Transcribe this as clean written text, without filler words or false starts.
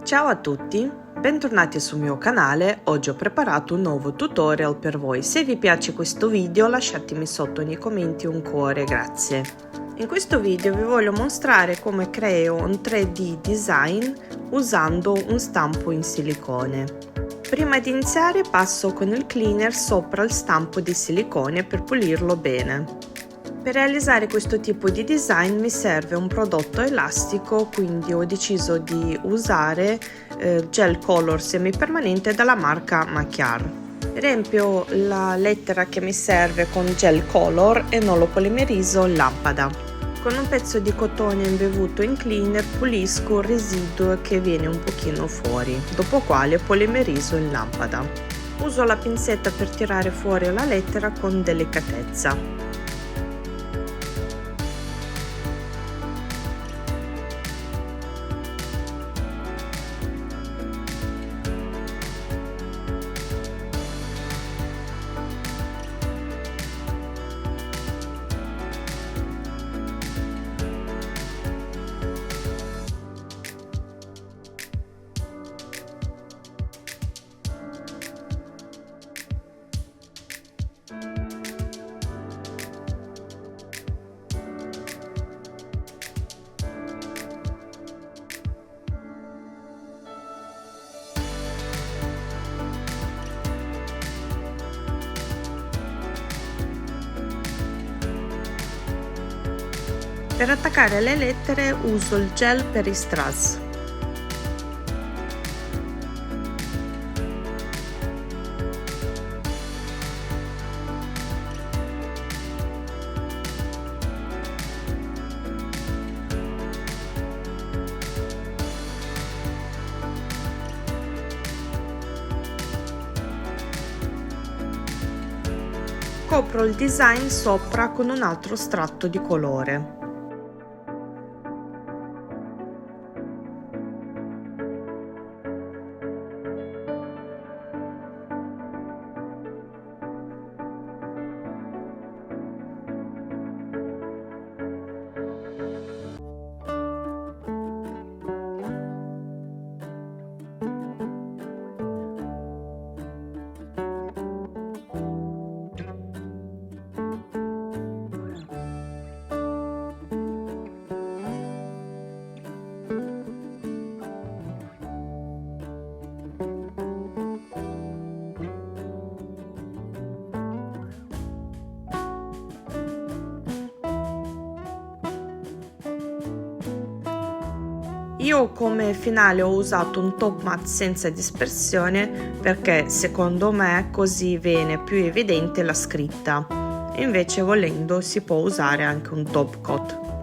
Ciao a tutti, bentornati sul mio canale. Oggi ho preparato un nuovo tutorial per voi. Se vi piace questo video lasciatemi sotto nei commenti un cuore, grazie. In questo video vi voglio mostrare come creo un 3D design usando un stampo in silicone. Prima di iniziare passo con il cleaner sopra il stampo di silicone per pulirlo bene. Per realizzare questo tipo di design mi serve un prodotto elastico, quindi ho deciso di usare gel color semipermanente dalla marca Macchiar. Riempio la lettera che mi serve con gel color e non lo polimerizzo in lampada. Con un pezzo di cotone imbevuto in cleaner pulisco il residuo che viene un pochino fuori, dopo quale polimerizzo in lampada. Uso la pinzetta per tirare fuori la lettera con delicatezza. Per attaccare le lettere uso il gel per i strass. Copro il design sopra con un altro strato di colore. Io come finale ho usato un top matte senza dispersione perché secondo me così viene più evidente la scritta. Invece volendo si può usare anche un top coat.